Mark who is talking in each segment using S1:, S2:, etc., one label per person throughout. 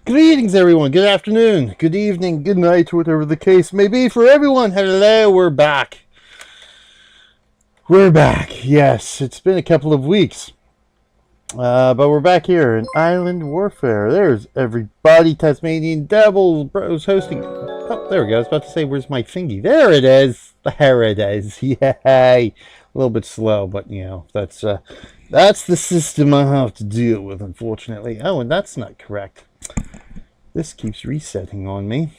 S1: Greetings, everyone. Good afternoon, good evening, good night, whatever the case may be for everyone. Hello, we're back. We're back. Yes, it's been a couple of weeks, but we're back here in Island Warfare. There's everybody. Tasmanian Devil Bros hosting. Oh, there we go. I was about to say, where's my thingy? There it is. There it is. Yay! A little bit slow, but you know that's the system I have to deal with, unfortunately. Oh, and that's not correct. This keeps resetting on me.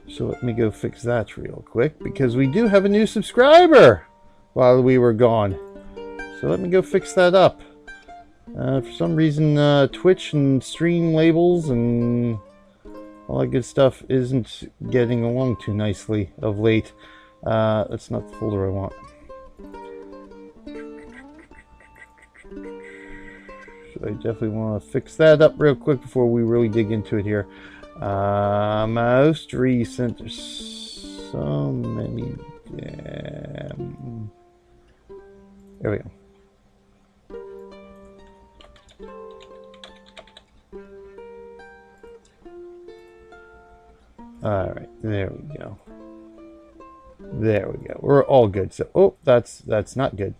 S1: So let me go fix that real quick, because we do have a new subscriber while we were gone. So let me go fix that up. For some reason, Twitch and stream labels and all that good stuff isn't getting along too nicely of late. That's not the folder I want. I definitely want to fix that up real quick before we really dig into it here. Most recent, there's so many. There we go. All right, there we go. There we go. We're all good. So, oh, that's not good.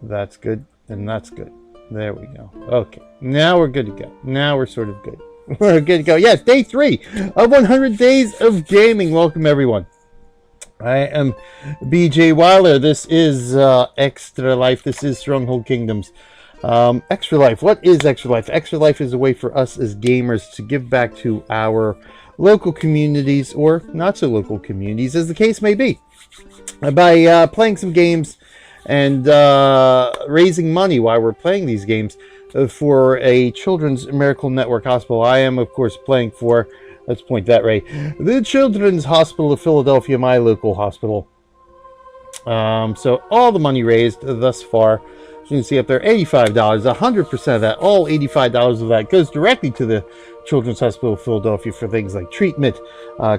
S1: That's good, and that's good. There we go. Okay, now we're good to go. Now we're sort of good. We're good to go. Yes, day 3 of 100 days of gaming. Welcome, everyone. I am BJ Weiler. This is Extra Life. This is Stronghold Kingdoms. Extra Life. What is Extra Life? Extra Life is a way for us as gamers to give back to our local communities, or not so local communities, as the case may be, by playing some games and raising money while we're playing these games for a Children's Miracle Network hospital. I am, of course, playing for, let's point that right, the Children's Hospital of Philadelphia, my local hospital. So all the money raised thus far, as you can see up there, $85, 100% of that, all $85 of that goes directly to the Children's Hospital of Philadelphia for things like treatment,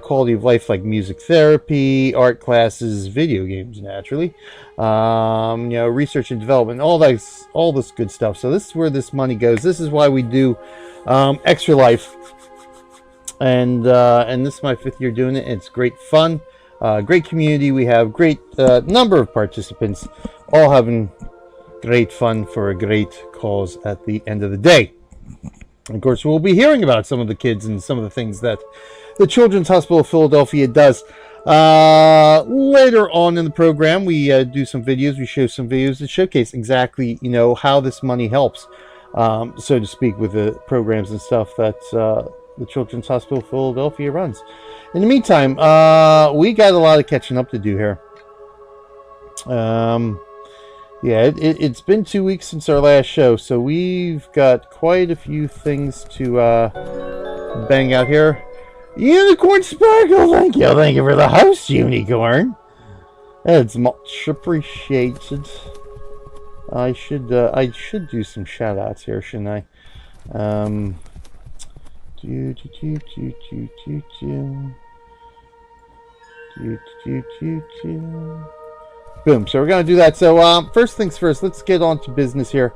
S1: quality of life like music therapy, art classes, video games, naturally, research and development, all this good stuff. So this is where this money goes. This is why we do Extra Life, and this is my 5th year doing it. It's great fun, great community. We have great number of participants, all having great fun for a great cause at the end of the day. Of course, we'll be hearing about some of the kids and some of the things that the Children's Hospital of Philadelphia does. Later on in the program, we do some videos. We show some videos that showcase exactly, how this money helps, so to speak, with the programs and stuff that the Children's Hospital of Philadelphia runs. In the meantime, we got a lot of catching up to do here. Yeah, it's been 2 weeks since our last show, so we've got quite a few things to bang out here. Unicorn Sparkle, thank you for the host, Unicorn. It's much appreciated. I should do some shout outs here, shouldn't I? Boom. So we're going to do that. So first things first, let's get on to business here.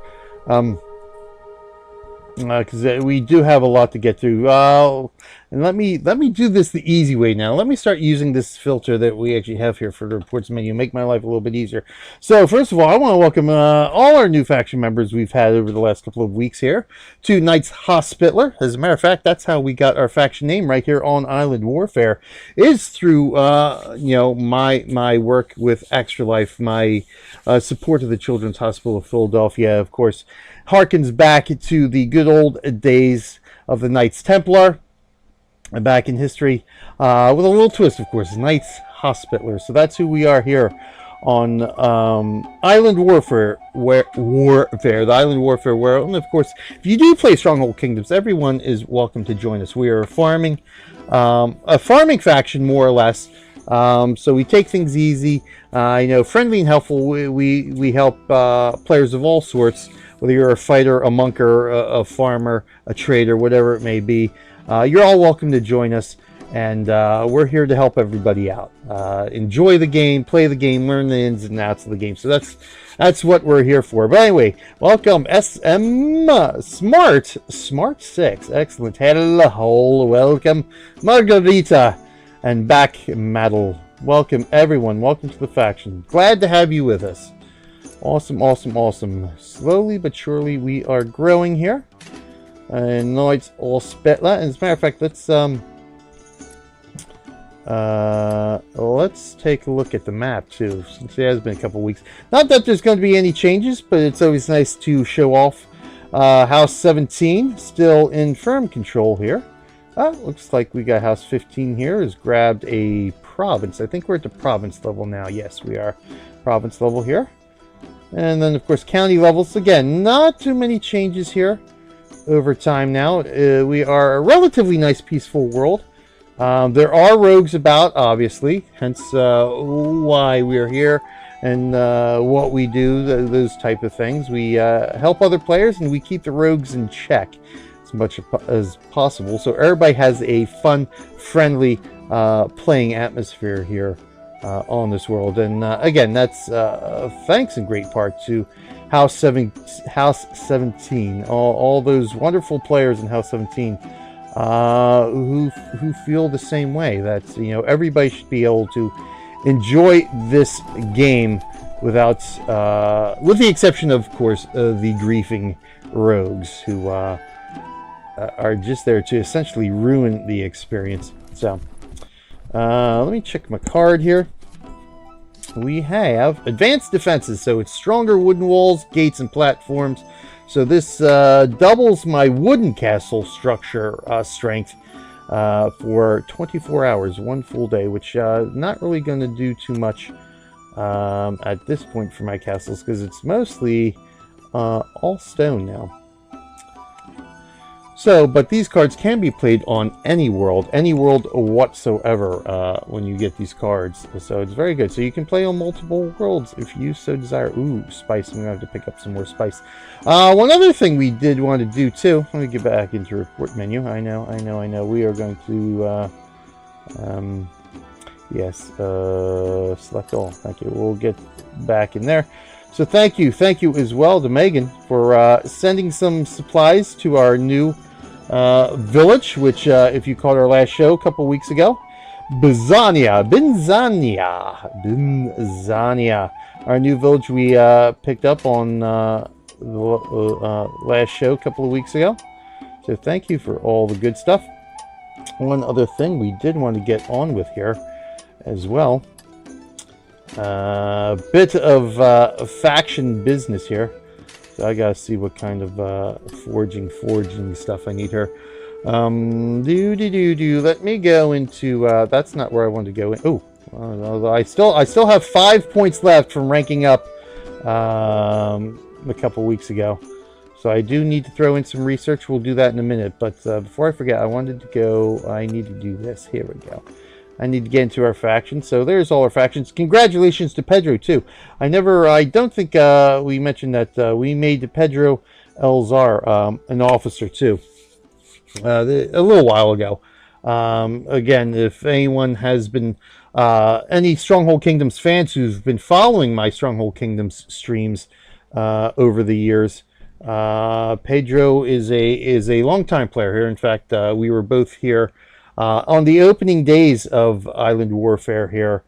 S1: Because we do have a lot to get to. And let me do this the easy way now. Let me start using this filter that we actually have here for the reports menu. Make my life a little bit easier. So first of all, I want to welcome all our new faction members we've had over the last couple of weeks here to Knights Hospitaller. As a matter of fact, that's how we got our faction name right here on Island Warfare, is through my work with Extra Life, my support of the Children's Hospital of Philadelphia, of course, harkens back to the good old days of the Knights Templar back in history, with a little twist, of course, Knights Hospitaller. So that's who we are here on Island Warfare, the Island Warfare world. And of course, if you do play Stronghold Kingdoms, everyone is welcome to join us. We are a farming faction, more or less. So we take things easy, friendly and helpful. We help players of all sorts, whether you're a fighter, a monker, a farmer, a trader, whatever it may be. You're all welcome to join us. And we're here to help everybody out. Enjoy the game, play the game, learn the ins and outs of the game. So that's what we're here for. But anyway, welcome SM Smart 6. Excellent. Hello, welcome Margarita and back Maddle. Welcome everyone. Welcome to the faction. Glad to have you with us. Awesome, awesome, awesome. Slowly but surely we are growing here. And now it's all spetla. As a matter of fact, let's take a look at the map too, since it has been a couple weeks. Not that there's going to be any changes, but it's always nice to show off. House 17 still in firm control here. Looks like we got House 15 here has grabbed a province. I think we're at the province level now. Yes, we are province level here. And then, of course, county levels. Again, not too many changes here over time now. We are a relatively nice, peaceful world. There are rogues about, obviously, hence why we're here and what we do, those type of things. We help other players and we keep the rogues in check as much as possible. So everybody has a fun, friendly playing atmosphere here on this world. And again, that's thanks in great part to House 17, all those wonderful players in House 17 who feel the same way. That everybody should be able to enjoy this game without, with the exception of course, the griefing rogues who are just there to essentially ruin the experience. So let me check my card here. We have advanced defenses, so it's stronger wooden walls, gates, and platforms. So this doubles my wooden castle structure strength for 24 hours, one full day, which not really going to do too much at this point for my castles, because it's mostly all stone now. So, but these cards can be played on any world whatsoever when you get these cards. So it's very good. So you can play on multiple worlds if you so desire. Ooh, spice. I'm going to have to pick up some more spice. One other thing we did want to do too. Let me get back into report menu. I know. We are going to, yes, select all. Thank you. We'll get back in there. So thank you as well to Megan for sending some supplies to our new village, which if you caught our last show a couple weeks ago, Binzania, our new village we picked up on the last show a couple of weeks ago. So thank you for all the good stuff. One other thing we did want to get on with here as well. Bit of faction business here. So I gotta see what kind of forging stuff I need here. Let me go into. That's not where I want to go in. Oh, I still have 5 points left from ranking up a couple weeks ago. So I do need to throw in some research. We'll do that in a minute. But before I forget, I wanted to go. I need to do this. Here we go. I need to get into our faction. So there's all our factions. Congratulations to Pedro too. I don't think we mentioned that we made Pedro Elzar an officer too a little while ago. Again, if anyone has been any Stronghold Kingdoms fans who've been following my Stronghold Kingdoms streams over the years, Pedro is a longtime player here. In fact, we were both here on the opening days of Island Warfare here,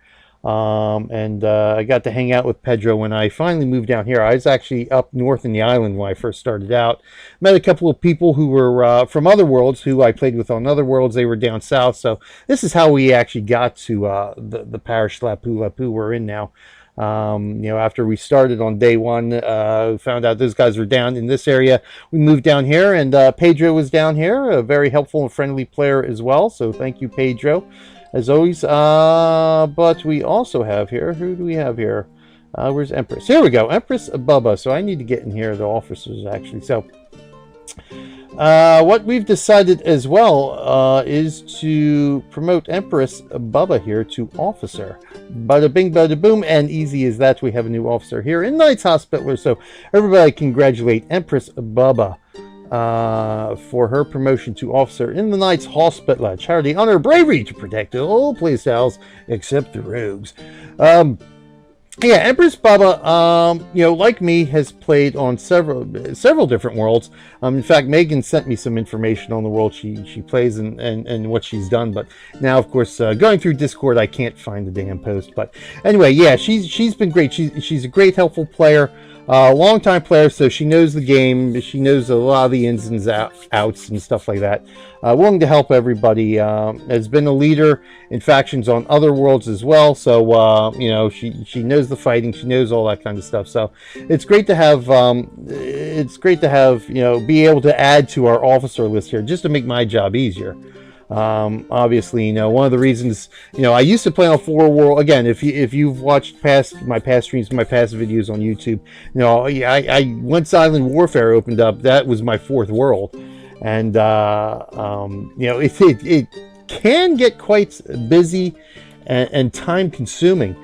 S1: and I got to hang out with Pedro when I finally moved down here. I was actually up north in the island when I first started out. Met a couple of people who were from other worlds who I played with on other worlds. They were down south, so this is how we actually got to the parish Lapu we're in now. After we started on day one, found out those guys were down in this area. We moved down here, and Pedro was down here, a very helpful and friendly player as well. So thank you, Pedro, as always. But we also have here, who do we have here? Where's Empress? Here we go, Empress Bubba. So I need to get in here, the officers actually. So what we've decided as well is to promote Empress Bubba here to officer. Bada bing, bada boom, and easy as that, we have a new officer here in Knights Hospitaller. So everybody congratulate Empress Bubba for her promotion to officer in the Knights Hospital charity on her bravery to protect all playstyles except the rogues. Yeah, Empress Baba, you know, like me, has played on several different worlds. In fact, Megan sent me some information on the world she plays and what she's done. But now, of course, going through Discord, I can't find the damn post. But anyway, yeah, she's been great. She's a great, helpful player. Long-time player, so she knows the game. She knows a lot of the ins and outs and stuff like that. Willing to help everybody. Has been a leader in factions on other worlds as well. So you know, she knows the fighting. She knows all that kind of stuff. So it's great to have. You know, be able to add to our officer list here just to make my job easier. Obviously, you know, one of the reasons, you know, I used to play on 4 world. Again, if you've watched my past streams, my past videos on YouTube, you know, I once Island Warfare opened up, that was my 4th world, and you know, it can get quite busy and time consuming.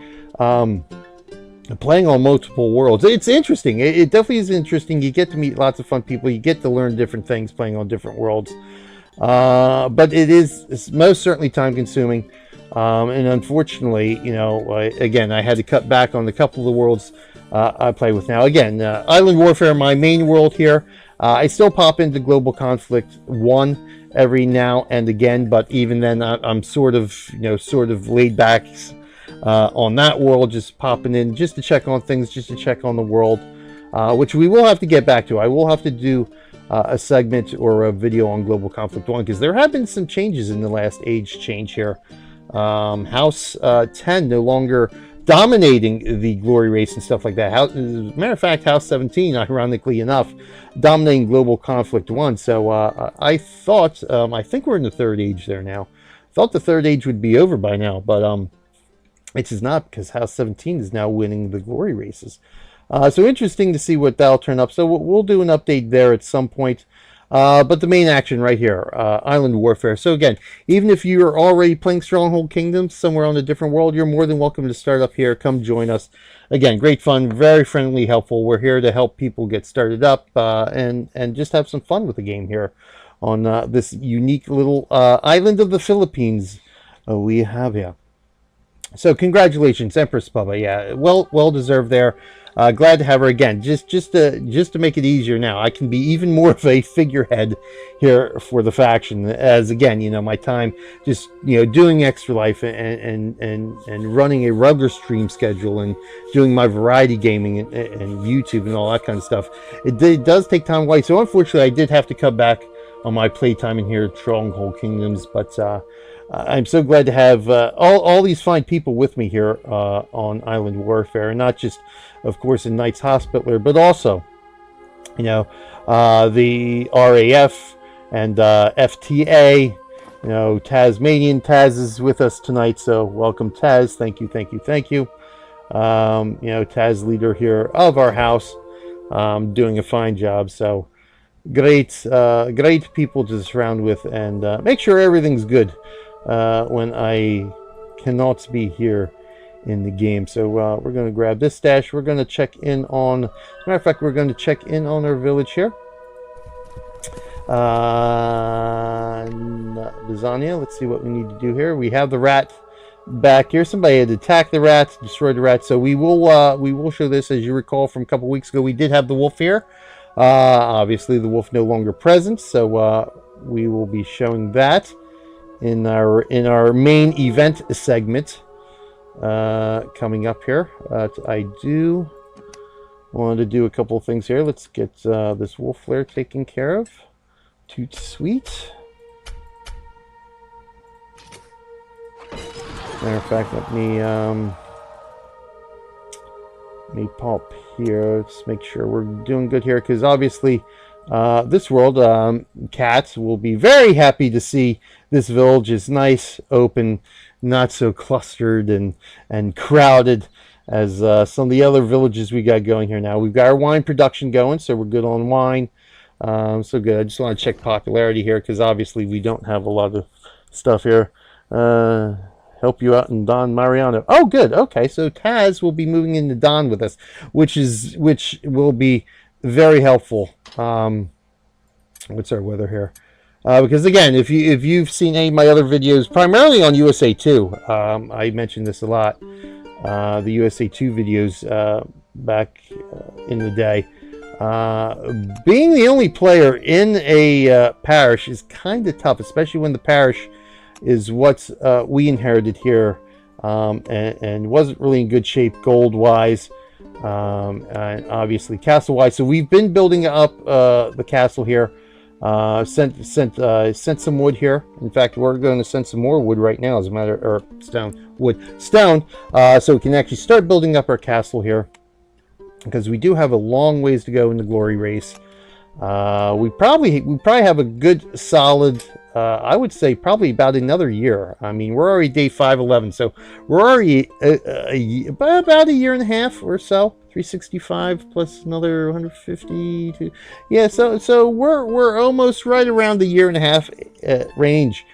S1: Playing on multiple worlds, it's interesting. It definitely is interesting. You get to meet lots of fun people. You get to learn different things playing on different worlds. But it's most certainly time consuming, and unfortunately, you know, again, I had to cut back on the couple of the worlds I play with now. Again, Island Warfare, my main world here. I still pop into Global Conflict 1 every now and again, but even then, I'm sort of laid back on that world, just popping in just to check on things, just to check on the world, which we will have to get back to. I will have to do a segment or a video on Global Conflict 1, because there have been some changes in the last age change here. House 10 no longer dominating the glory race and stuff like that. As a matter of fact, House 17, ironically enough, dominating Global Conflict 1. So I thought, I think we're in the 3rd age there now. Thought the 3rd age would be over by now, but it is not, because House 17 is now winning the glory races. So interesting to see what that'll turn up. So we'll do an update there at some point. But the main action right here, Island Warfare. So again, even if you are already playing Stronghold Kingdoms somewhere on a different world, you're more than welcome to start up here. Come join us. Again, great fun, very friendly, helpful. We're here to help people get started up and just have some fun with the game here on this unique little island of the Philippines we have here. So congratulations, Empress Bubba. Yeah, well deserved there. Glad to have her again. Just to make it easier now, I can be even more of a figurehead here for the faction. As again, you know, my time just, you know, doing Extra Life and running a regular stream schedule and doing my variety gaming and YouTube and all that kind of stuff. It does take time away. So unfortunately, I did have to cut back on my playtime in here at Stronghold Kingdoms, but I'm so glad to have all these fine people with me here on Island Warfare, and not just, of course, in Knights Hospitaller, but also, you know, the RAF and FTA. You know, Tasmanian Taz is with us tonight, so welcome, Taz. Thank you. You know, Taz, leader here of our house, doing a fine job. So great people to surround with, and make sure everything's good when I cannot be here in the game. So we're going to grab this stash. We're going to check in on, as a matter of fact, we're going to check in on our village here. Bizania, let's see what we need to do here. We have the rat back here. Somebody had attacked the rat, destroyed the rat. So we will show this. As you recall from a couple weeks ago, we did have the wolf here. Obviously the wolf no longer present, so we will be showing that in our main event segment coming up here. I do want to do a couple of things here. Let's get this wolf flare taken care of. Toot sweet. Matter of fact, let me pop here. Let's make sure we're doing good here, because obviously this world, cats will be very happy to see this village is nice, open, not so clustered and crowded as some of the other villages we got going here now. We've got our wine production going, so we're good on wine. So good. I just want to check popularity here, because obviously we don't have a lot of stuff here. Help you out in Don Mariano. Oh, good. Okay, so Taz will be moving into Don with us, which will be very helpful. What's our weather here? Because again, if you've seen any of my other videos, primarily on USA 2, I mentioned this a lot. The USA 2 videos back in the day. Being the only player in a parish is kind of tough, especially when the parish is what we inherited here, and wasn't really in good shape gold-wise, and obviously castle-wise. So we've been building up the castle here. Sent some wood here. In fact, we're going to send some more wood right now, as a matter, or stone, so we can actually start building up our castle here, because we do have a long ways to go in the glory race. We probably have a good solid, I would say probably about another year. I mean, we're already day 511, so we're already about a year and a half or so. 365 plus another 150. Yeah, so we're almost right around the year and a half range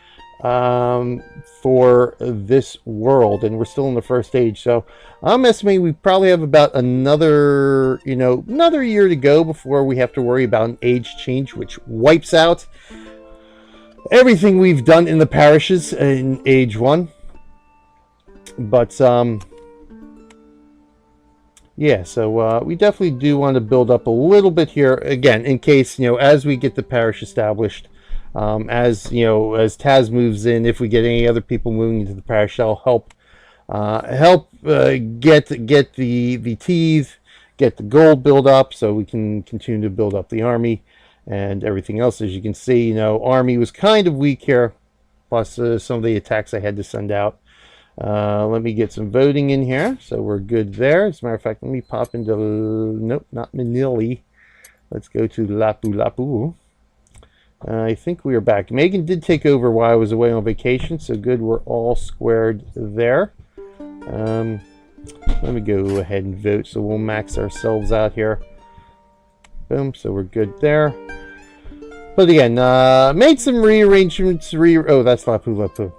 S1: for this world, and we're still in the first stage. So I'm estimating we probably have about another year to go before we have to worry about an age change, which wipes out everything we've done in the parishes in age 1. But yeah, so we definitely do want to build up a little bit here, again, in case, as we get the parish established, as Taz moves in, if we get any other people moving into the parish, that'll help get the teeth, get the gold build up, so we can continue to build up the army and everything else. As you can see, army was kind of weak here, plus some of the attacks I had to send out. Let me get some voting in here, so we're good there. As a matter of fact, let me pop into, nope, not Manili. Let's go to Lapu-Lapu. I think we are back. Megan did take over while I was away on vacation, so good, we're all squared there. Let me go ahead and vote, so we'll max ourselves out here. Boom, so we're good there. But again, made some rearrangements. Oh, that's Lapu-Lapu.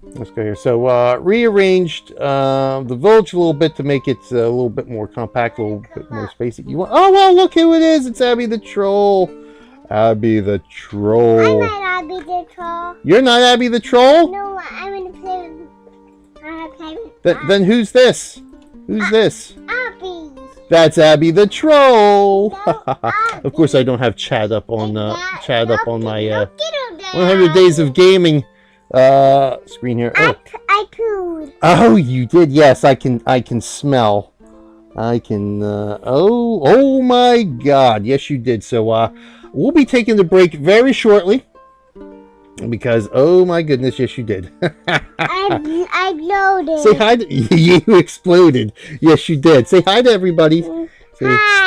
S1: Let's go here. So rearranged the village a little bit to make it a little bit more compact, a little bit more spacey. You want? Oh well, look who it is! It's Abby the Troll. Abby the Troll.
S2: I'm not Abby the Troll.
S1: You're not Abby the Troll?
S2: No, I'm gonna play with.
S1: Then who's this? Who's this?
S2: Abby.
S1: That's Abby the Troll.
S2: No,
S1: Of course, I don't have chat up on my 100 Days of Gaming screen here. Oh.
S2: I pooed.
S1: Oh, you did. Yes, I can smell. I can oh my god. Yes, you did. So we'll be taking the break very shortly, because oh my goodness, yes you did.
S2: I exploded.
S1: Say hi to you. Exploded. Yes, you did. Say hi to everybody.
S2: Hi.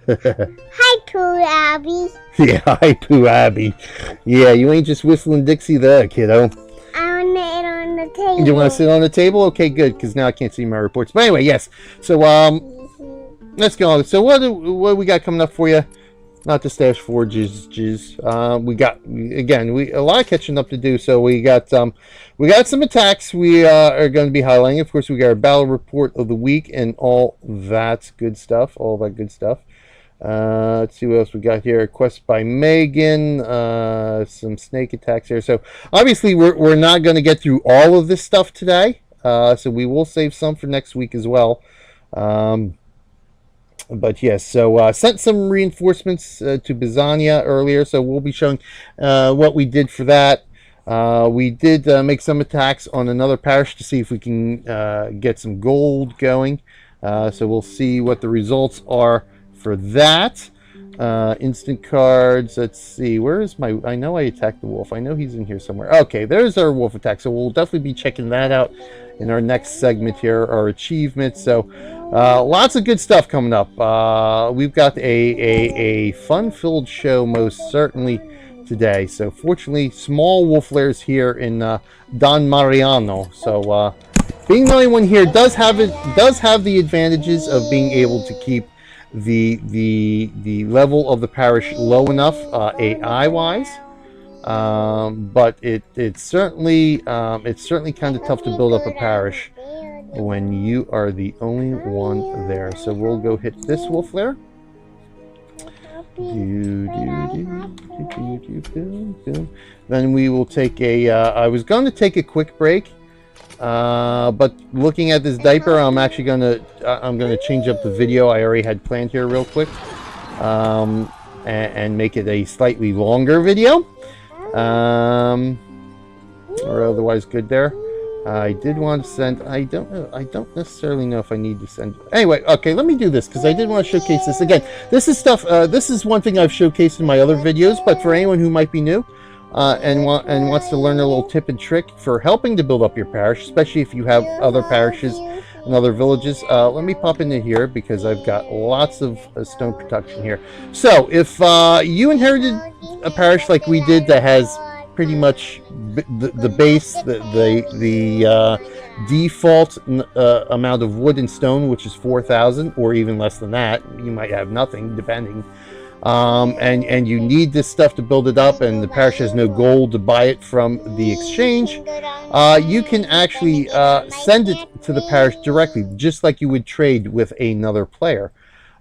S2: Hi, Pooh Abby.
S1: Yeah, hi, Pooh Abby. Yeah, you ain't just whistling Dixie there, kiddo.
S2: I want to sit on the table.
S1: You want to sit on the table? Okay, good, because now I can't see my reports. But anyway, yes. So, let's go on. So, what do we got coming up for you? Not the stash forges. We got, again, a lot of catching up to do. So we got some attacks we are going to be highlighting. Of course, we got our battle report of the week and all that good stuff. Let's see what else we got here. A quest by Megan. Some snake attacks here. So obviously we're not going to get through all of this stuff today. So we will save some for next week as well. But yes, so sent some reinforcements to Bizania earlier, so we'll be showing what we did for that. We did make some attacks on another parish to see if we can get some gold going. So we'll see what the results are for that. Instant cards, let's see, where is my, I know I attacked the wolf. I know he's in here somewhere. Okay, there's our wolf attack, so we'll definitely be checking that out in our next segment here, our achievements. So lots of good stuff coming up. We've got a fun-filled show most certainly today. So fortunately, small wolf lairs here in Don Mariano. So being the only one here does have the advantages of being able to keep the level of the parish low enough AI wise, but it's certainly kind of tough to build up a parish when you are the only one there. So we'll go hit this wolf lair, Then we will take a, I was going to take a quick break, but looking at this diaper, I'm actually going to change up the video I already had planned here real quick, and make it a slightly longer video. Or otherwise good there. I did want to send, I don't necessarily know if I need to send, anyway, okay, let me do this, because I did want to showcase this again. This is stuff, this is one thing I've showcased in my other videos, but for anyone who might be new, and wants to learn a little tip and trick for helping to build up your parish, especially if you have other parishes and other villages, let me pop into here, because I've got lots of stone production here. So, if you inherited a parish like we did that has pretty much the base, the default amount of wood and stone, which is 4,000, or even less than that. You might have nothing, depending. And you need this stuff to build it up, and the parish has no gold to buy it from the exchange. You can actually send it to the parish directly, just like you would trade with another player.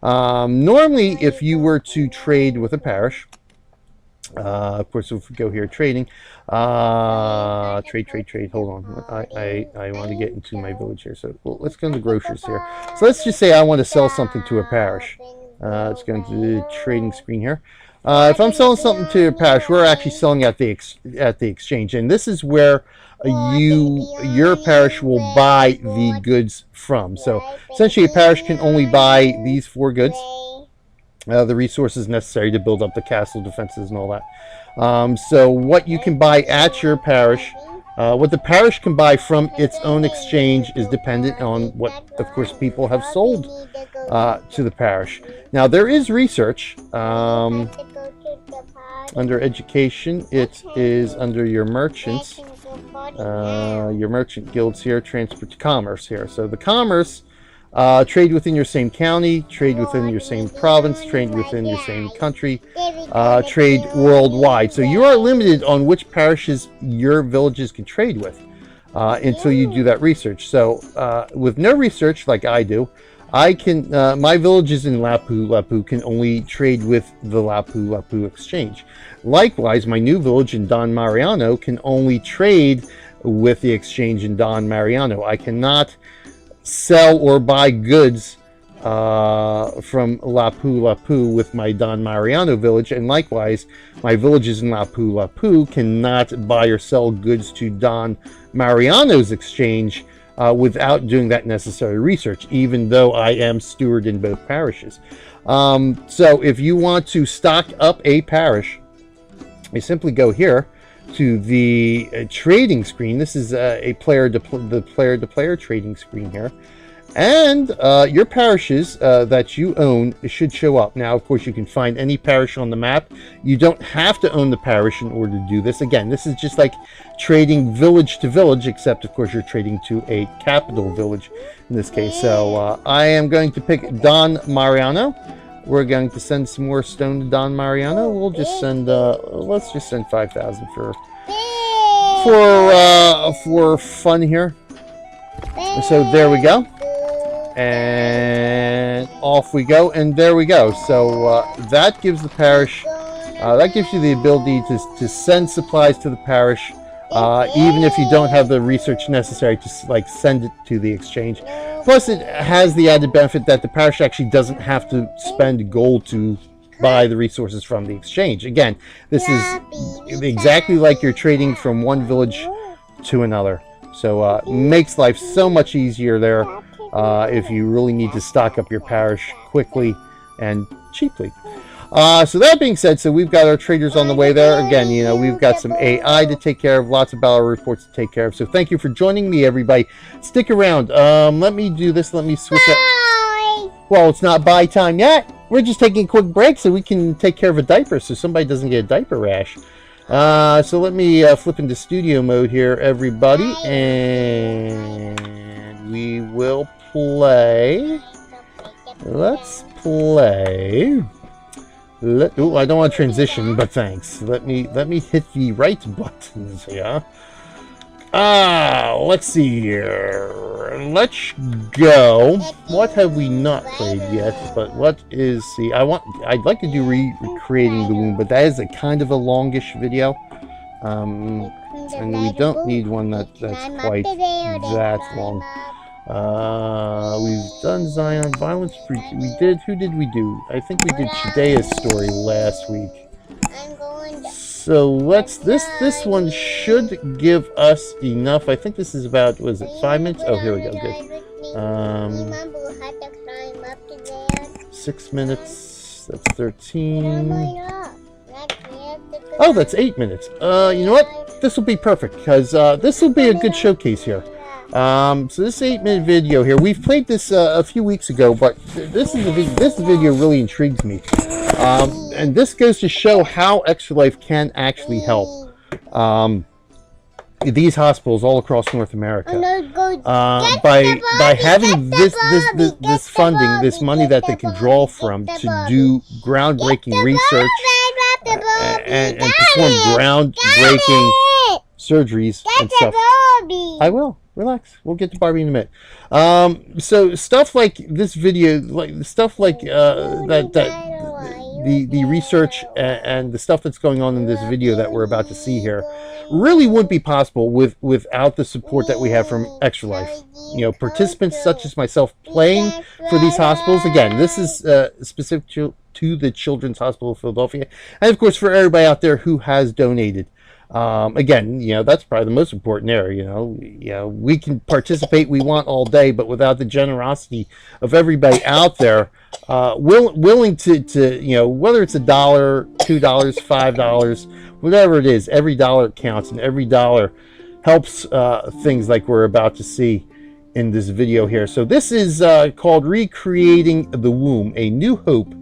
S1: Normally, if you were to trade with a parish, of course, if we go here, trading, trade, hold on, I want to get into my village here, so let's go into grocers here. So let's just say I want to sell something to a parish. Let's go into the trading screen here. If I'm selling something to a parish, we're actually selling at the exchange, and this is where your parish will buy the goods from. So essentially, a parish can only buy these 4 goods. The resources necessary to build up the castle defenses and all that. So what you can buy at your parish, what the parish can buy from its own exchange is dependent on what, of course, people have sold to the parish. Now, there is research under education. It is under your merchants, your merchant guilds here, transport commerce here. So the commerce, trade within your same county, trade within your same province, trade within your same country, trade worldwide. So you are limited on which parishes your villages can trade with until you do that research. So with no research, like I do, I can, my villages in Lapu can only trade with the Lapu exchange. Likewise, my new village in Don Mariano can only trade with the exchange in Don Mariano. I cannot sell or buy goods from Lapu with my Don Mariano village, and likewise my villages in Lapu cannot buy or sell goods to Don Mariano's exchange without doing that necessary research, even though I am steward in both parishes. So if you want to stock up a parish, you simply go here to the trading screen. This is a player-to-player trading screen here, and your parishes that you own should show up. Now, of course, you can find any parish on the map. You don't have to own the parish in order to do this. Again, this is just like trading village to village, except, of course, you're trading to a capital village in this case. So I am going to pick Don Mariano. We're going to send some more stone to Don Mariano. We'll just send, let's just send 5,000 for fun here. So there we go, and off we go, and there we go. So that gives the parish, that gives you the ability to send supplies to the parish, even if you don't have the research necessary to like send it to the exchange. Plus, it has the added benefit that the parish actually doesn't have to spend gold to buy the resources from the exchange. Again, this is exactly like you're trading from one village to another. So makes life so much easier there if you really need to stock up your parish quickly and cheaply. So that being said, so we've got our traders on the way there. Again, you know, we've got some AI to take care of, lots of battle reports to take care of. So thank you for joining me, everybody. Stick around. Let me do this. Let me switch up. Well, it's not buy time yet. We're just taking a quick break so we can take care of a diaper so somebody doesn't get a diaper rash. So let me flip into studio mode here, everybody, and we will play. Let's play. Oh, I don't want to transition, but thanks. Let me hit the right buttons. Yeah. Let's see here. Let's go. What have we not played yet? But what is the? I'd like to do recreating the womb, but that is a kind of a longish video. And we don't need one that's quite that long. We've done Zion violence. We did. Who did we do? I think we did Shadea's story last week. So let's. This one should give us enough. I think this is about. Was it 5 minutes? Oh, here we go. Good. 6 minutes. That's 13. Oh, that's 8 minutes. You know what? This will be perfect because this will be a good showcase here. So this 8-minute video here, we've played this a few weeks ago, but this video really intrigues me. And this goes to show how Extra Life can actually help these hospitals all across North America by having this funding, this money that they can draw from to do groundbreaking research and perform groundbreaking surgeries and stuff. I will. Relax. We'll get to Barbie in a minute. So stuff like this video, like stuff like the research and the stuff that's going on in this video that we're about to see here, really wouldn't be possible without the support that we have from Extra Life. You know, participants such as myself playing for these hospitals. Again, this is specific to the Children's Hospital of Philadelphia, and of course for everybody out there who has donated. Again, you know, that's probably the most important area. You know, we can participate we want all day, but without the generosity of everybody out there, willing to, you know, whether it's $1, $2, $5, whatever it is, every dollar counts, and every dollar helps things like we're about to see in this video here. So this is called Recreating the Womb, a New Hope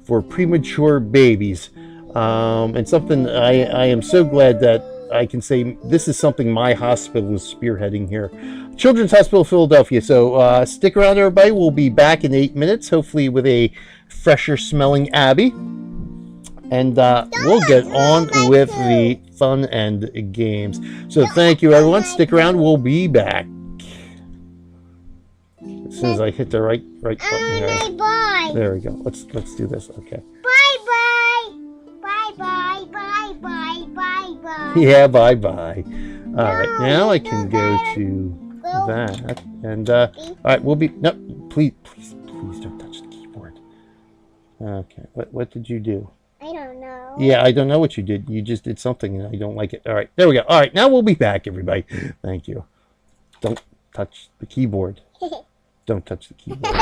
S1: for Premature Babies. And something I am so glad that I can say this is something my hospital is spearheading here. Children's Hospital of Philadelphia. So stick around, everybody. We'll be back in 8 minutes, hopefully with a fresher smelling Abby. And we'll get on with the fun and games. So thank you, everyone. Stick around. We'll be back. As soon as I hit the right button here. There we go. Let's do this. Okay. Yeah, bye-bye. All right, now I can go to that. And, all right, we'll be... No, please don't touch the keyboard. Okay, what did you do?
S2: I don't know.
S1: Yeah, I don't know what you did. You just did something, and I don't like it. All right, there we go. All right, now we'll be back, everybody. Thank you. Don't touch the keyboard. Don't touch the keyboard.